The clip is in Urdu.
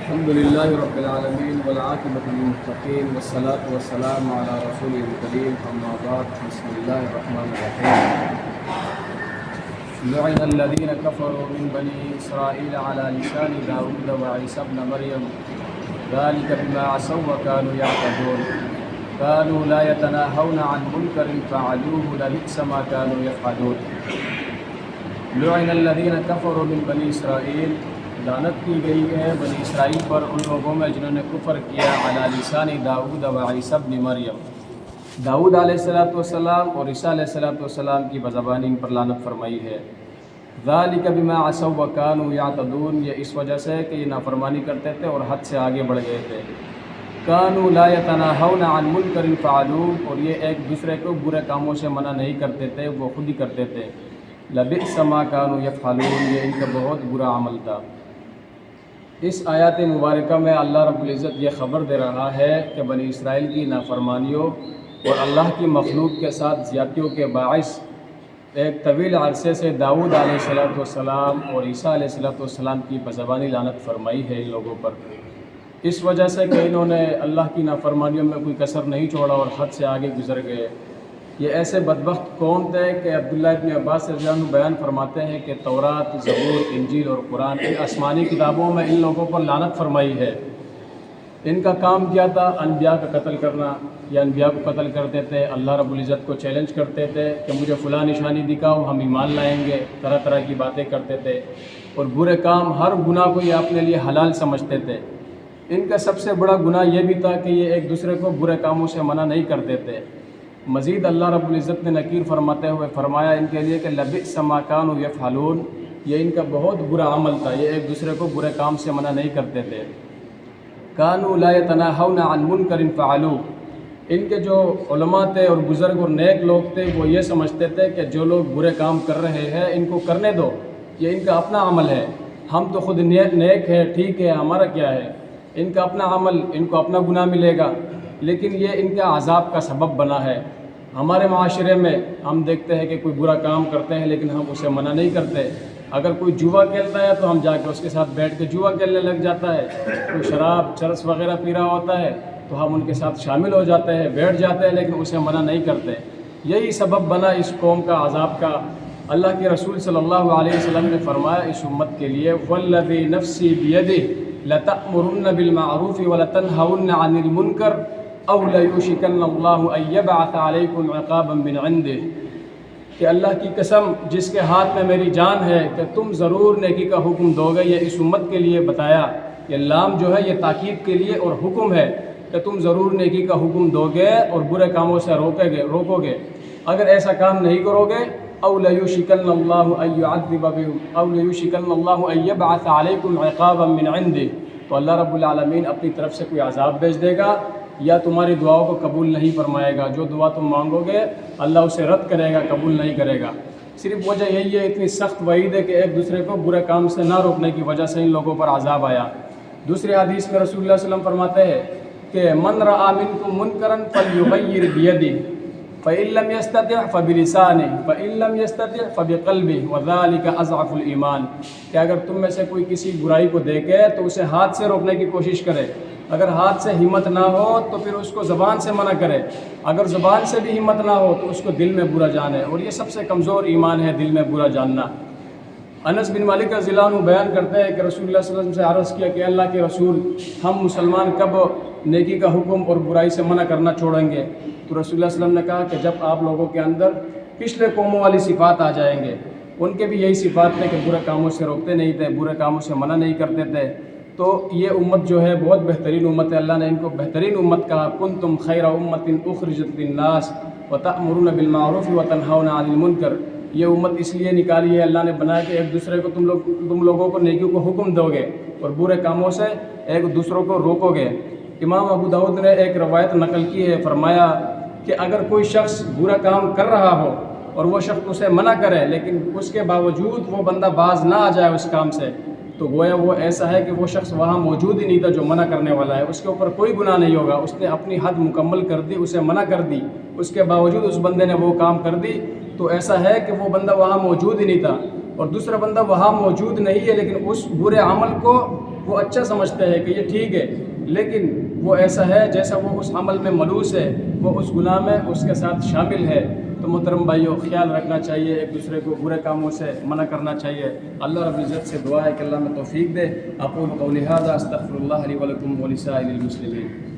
الحمد لله رب العالمين والعاقبة للمتقين والصلاة والسلام على رسوله الكريم أما بعد بسم الله الرحمن الرحيم لعن الذين كفروا من بني إسرائيل على لسان داود وعيسى ابن مريم ذلك بما عصوا وكانوا يعتدون كانوا لا يتناهون عن منكر فعلوه لبئس ما كانوا يفعلون لعن الذين كفروا من بني إسرائيل لعنت کی گئی ہے بنی اسرائیل پر ان لوگوں میں جنہوں نے کفر کیا علی لسان داؤد و عیسی ابن مریم، داؤد علیہ السلام اور عیسیٰ علیہ السلام کی بزبانی ان پر لعنت فرمائی ہے۔ ذالک بما عصوا وکانوا یعتدون، یہ اس وجہ سے کہ یہ نافرمانی کرتے تھے اور حد سے آگے بڑھ گئے تھے۔ کانوا لا یتناہون عن منکر فعلوہ، اور یہ ایک دوسرے کو برے کاموں سے منع نہیں کرتے تھے، وہ خود ہی کرتے تھے۔ لبئس ما کانوا یفعلون، یہ ان کا بہت برا عمل تھا۔ اس آیات مبارکہ میں اللہ رب العزت یہ خبر دے رہا ہے کہ بنی اسرائیل کی نافرمانیوں اور اللہ کی مخلوق کے ساتھ زیادتیوں کے باعث ایک طویل عرصے سے داؤد علیہ السلام اور عیسیٰ علیہ السلام کی بزبانی لعنت فرمائی ہے ان لوگوں پر، اس وجہ سے کہ انہوں نے اللہ کی نافرمانیوں میں کوئی کسر نہیں چھوڑا اور حد سے آگے گزر گئے۔ یہ ایسے بدبخت قوم تھے کہ عبداللہ ابن عباس رضی اللہ عنہ بیان فرماتے ہیں کہ تورات، زبور، انجیل اور قرآن ان آسمانی کتابوں میں ان لوگوں پر لعنت فرمائی ہے۔ ان کا کام کیا تھا؟ انبیاء کا قتل کرنا، یا انبیاء کو قتل کرتے تھے، اللہ رب العزت کو چیلنج کرتے تھے کہ مجھے فلاں نشانی دکھاؤ ہم ایمان لائیں گے، طرح طرح کی باتیں کرتے تھے، اور برے کام ہر گناہ کو یہ اپنے لیے حلال سمجھتے تھے۔ ان کا سب سے بڑا گناہ یہ بھی تھا کہ یہ ایک دوسرے کو برے کاموں سے منع نہیں کرتے تھے۔ مزید اللہ رب العزت نے نکیر فرماتے ہوئے فرمایا ان کے لیے کہ لبئس ما کانوا یفعلون، یہ ان کا بہت برا عمل تھا، یہ ایک دوسرے کو برے کام سے منع نہیں کرتے تھے۔ کانوا لا یتناہون عن منکر فعلوہ، ان کے جو علماء تھے اور بزرگ اور نیک لوگ تھے وہ یہ سمجھتے تھے کہ جو لوگ برے کام کر رہے ہیں ان کو کرنے دو، یہ ان کا اپنا عمل ہے، ہم تو خود نیک ہے، ٹھیک ہے، ہمارا کیا ہے، ان کا اپنا عمل، ان کو اپنا گناہ ملے گا، لیکن یہ ان کا عذاب کا سبب بنا ہے۔ ہمارے معاشرے میں ہم دیکھتے ہیں کہ کوئی برا کام کرتے ہیں لیکن ہم اسے منع نہیں کرتے۔ اگر کوئی جوا کھیلتا ہے تو ہم جا کے اس کے ساتھ بیٹھ کے جوا کھیلنے لگ جاتا ہے، کوئی شراب چرس وغیرہ پی رہا ہوتا ہے تو ہم ان کے ساتھ شامل ہو جاتے ہیں، بیٹھ جاتے ہیں، لیکن اسے منع نہیں کرتے۔ یہی سبب بنا اس قوم کا عذاب کا۔ اللہ کے رسول صلی اللہ علیہ وسلم نے فرمایا اس امت کے لیے والذی نفسی بیدہ لتأمرن بالمعروف ولتنہون عن المنکر او لیوشکن اللہ ان یبعث علیکم عقابا من عنده، کہ اللہ کی قسم جس کے ہاتھ میں میری جان ہے کہ تم ضرور نیکی کا حکم دو گے۔ یہ اس امت کے لیے بتایا، یہ لام جو ہے یہ تاکید کے لیے اور حکم ہے کہ تم ضرور نیکی کا حکم دو گے اور برے کاموں سے روکو گے۔ اگر ایسا کام نہیں کرو گے او لیوشکن اللہ ان یعذب بکم او لیوشکن اللہ ان یبعث علیکم عقابا من عنده، تو اللہ رب العالمین اپنی طرف سے کوئی عذاب بھیج دے گا یا تمہاری دعاؤں کو قبول نہیں فرمائے گا۔ جو دعا تم مانگو گے اللہ اسے رد کرے گا، قبول نہیں کرے گا۔ صرف وجہ یہی ہے، اتنی سخت وعید ہے کہ ایک دوسرے کو برے کام سے نہ روکنے کی وجہ سے ان لوگوں پر عذاب آیا۔ دوسری حدیث میں رسول اللہ صلی اللہ علیہ وسلم فرماتے ہیں کہ من رأى منکم منکرا فلیغیر بیدہ فإن لم يستطع فبلسانه فإن لم يستطع فبقلبه وذلك اضعف الایمان، کہ اگر تم میں سے کوئی کسی برائی کو دیکھے تو اسے ہاتھ سے روکنے کی کوشش کرے، اگر ہاتھ سے ہمت نہ ہو تو پھر اس کو زبان سے منع کرے، اگر زبان سے بھی ہمت نہ ہو تو اس کو دل میں برا جانے، اور یہ سب سے کمزور ایمان ہے، دل میں برا جاننا۔ انس بن مالک رضی اللہ عنہ بیان کرتے ہیں کہ رسول اللہ صلی اللہ علیہ وسلم سے عرض کیا کہ اللہ کے رسول ہم مسلمان کب نیکی کا حکم اور برائی سے منع کرنا چھوڑیں گے؟ تو رسول اللہ صلی اللہ علیہ وسلم نے کہا کہ جب آپ لوگوں کے اندر پچھلے قوموں والی صفات آ جائیں گے، ان کے بھی یہی صفات تھے کہ برے کاموں سے روکتے نہیں تھے، برے کاموں سے منع نہیں کرتے تھے، تو یہ امت جو ہے بہت بہترین امت ہے۔ اللہ نے ان کو بہترین امت کہا، کنتم خیر امت اخرجت للناس وتأمرون بالمعروف وتنہون عن المنکر، یہ امت اس لیے نکالی ہے اللہ نے بنایا کہ ایک دوسرے کو تم لوگوں کو نیکیوں کو حکم دو گے اور برے کاموں سے ایک دوسروں کو روکو گے۔ امام ابو داؤد نے ایک روایت نقل کی ہے، فرمایا کہ اگر کوئی شخص برا کام کر رہا ہو اور وہ شخص اسے منع کرے لیکن اس کے باوجود وہ بندہ باز نہ آ جائے اس کام سے، تو گویا وہ ایسا ہے کہ وہ شخص وہاں موجود ہی نہیں تھا جو منع کرنے والا ہے، اس کے اوپر کوئی گناہ نہیں ہوگا، اس نے اپنی حد مکمل کر دی، اسے منع کر دی، اس کے باوجود اس بندے نے وہ کام کر دی، تو ایسا ہے کہ وہ بندہ وہاں موجود ہی نہیں تھا، اور دوسرا بندہ وہاں موجود نہیں ہے لیکن اس برے عمل کو وہ اچھا سمجھتے ہیں کہ یہ ٹھیک ہے، لیکن وہ ایسا ہے جیسا وہ اس عمل میں ملوث ہے، وہ اس گناہ میں اس کے ساتھ شامل ہے۔ تو محترم بھائیوں، خیال رکھنا چاہیے، ایک دوسرے کو برے کاموں سے منع کرنا چاہیے۔ اللہ رب العزت سے دعا ہے کہ اللہ میں توفیق دے۔ اقول قولی ھذا استغفر اللہ لی ولکم ولسائر المسلمین۔